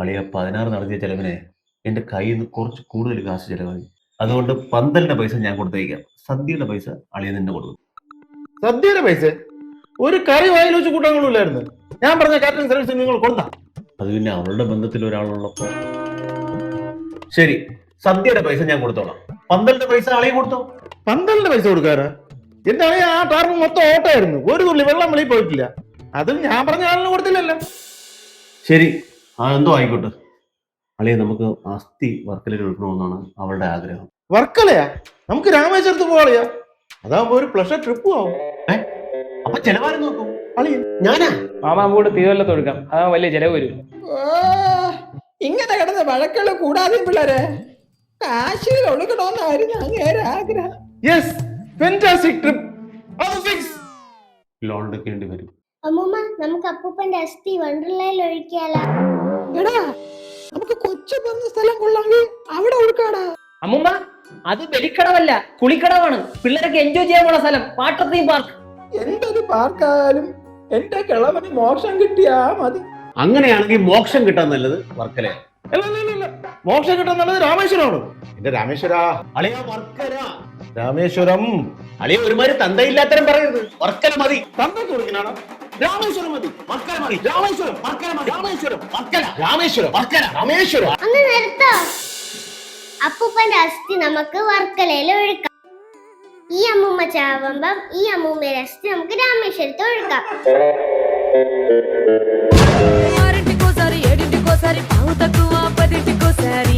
അളിയ 16 നടത്തിയ ചെലവിനെ എന്റെ കയ്യിൽ നിന്ന് കുറച്ച് കൂടുതൽ കാശ് ചെലവായി. അതുകൊണ്ട് പന്തലിന്റെ പൈസ ഞാൻ കൊടുത്തേക്കാം. സദ്യയുടെ പൈസ അളിയ നിന്നെ കൊടുക്കും. സദ്യയുടെ പൈസ ഒരു കറി വായിൽ വെച്ച് കൂട്ടാൻ കൊള്ളൂലായിരുന്നു. ഞാൻ പറഞ്ഞ കാറ്ററിംഗ് സർവീസ് നിങ്ങൾ കൊടുത്താ. അത് പിന്നെ അവളുടെ ബന്ധത്തിൽ ഒരാളുള്ളപ്പോ ശരി, സദ്യയുടെ പൈസ ഞാൻ കൊടുത്തോളാം. പന്തലിന്റെ പൈസ അളിയ കൊടുത്തോ. പന്തലിന്റെ പൈസ കൊടുക്കാറ് എന്റെ അളിയ ആ ടാറിന് മൊത്തം ഓട്ടമായിരുന്നു. ഒരു തുള്ളി വെള്ളം വെളിയിൽ പോയിട്ടില്ല. അതും ഞാൻ പറഞ്ഞ ആളിന് കൊടുത്തില്ലല്ലോ. ശരി, എന്തോ ആയിക്കോട്ടെ. അളിയ നമുക്ക് അസ്ഥി വർക്കലയിൽ എടുക്കണമെന്നാണ് അവളുടെ ആഗ്രഹം. വർക്കലയാ? നമുക്ക് രാമേശ്വരത്ത് പോവാളിയാ. അതാകുമ്പോ ഒരു പ്ലഷർ ട്രിപ്പും ആവും. അപ്പൊ ചെലവാരും നോക്കും അളിയ. ഞാനാ മാമ അങ്ങോട്ട് തിരുവല്ലത്ത് കൊടുക്കാം. അതാ വലിയ ചെലവ് വരും. ഇങ്ങനെ കിടന്ന് വഴക്കുകൾ കൂടാതെ പിള്ളേരെ കാശിയിൽ ഒഴുകണമെന്നായിരുന്നു അങ്ങേരെ ആഗ്രഹം. Yes, fantastic trip. അത് ഫിക്സ്. ലോൺ എടുക്കേണ്ടി വരും. അമ്മൂമ്മ, നമുക്ക് അപ്പൂപ്പന്റെ അസ്ഥി വണ്ടർലയിൽ ഒഴിക്കാലോ? എടാ, നമുക്ക് കൊച്ചു പറഞ്ഞ സ്ഥലം കൊള്ളാമെങ്കിൽ അവിടെ ഒഴുക്കാടാ. അമ്മുമ്മ, അത് ബലിക്കടവല്ല, കുളിക്കടവാണ്. പിള്ളേരൊക്കെ എൻജോയ് ചെയ്യാൻ പോണ സ്ഥലം. Water theme park. എന്തൊരു പാർക്കായാലും എന്റെ കിളവന് മോക്ഷം കിട്ടിയാ മതി. അങ്ങനെയാണെങ്കിൽ മോക്ഷം കിട്ടാൻ നല്ലത് വർക്കലയാണ്. മോക്ഷം കിട്ടാൻ നല്ലത് രാമേശ്വരമാണ്. എന്റെ രാമേശ്വര. അളിയ വർക്കല. രാമേശ്വരം. അളിയ ഒരുമാതിരി തന്തയില്ലാത്തരം പറയരുത്. വർക്കല മതി. തന്ത തുടങ്ങിനാണ്. രാമേശ്വരം മതി. വർക്കല മതി. രാമേശ്വരം വർക്കല മതി. രാമേശ്വരം വർക്കല. രാമേശ്വരം വർക്കല. രാമേശ്വരം. അങ്ങ് നിർത്തോ. അപ്പൂപ്പന്റെ അസ്ഥി നമുക്ക് വർക്കലയിൽ ഒഴുക്കാം. ഈ അമ്മൂമ്മ ചാവുമ്പം ഈ അമ്മൂമ്മയുടെ അസ്ഥി നമുക്ക് രാമേശ്വരത്ത് ഒഴുക്കാം. ఆరింటికోసారి 7 పావు తక్కువ 10 సారి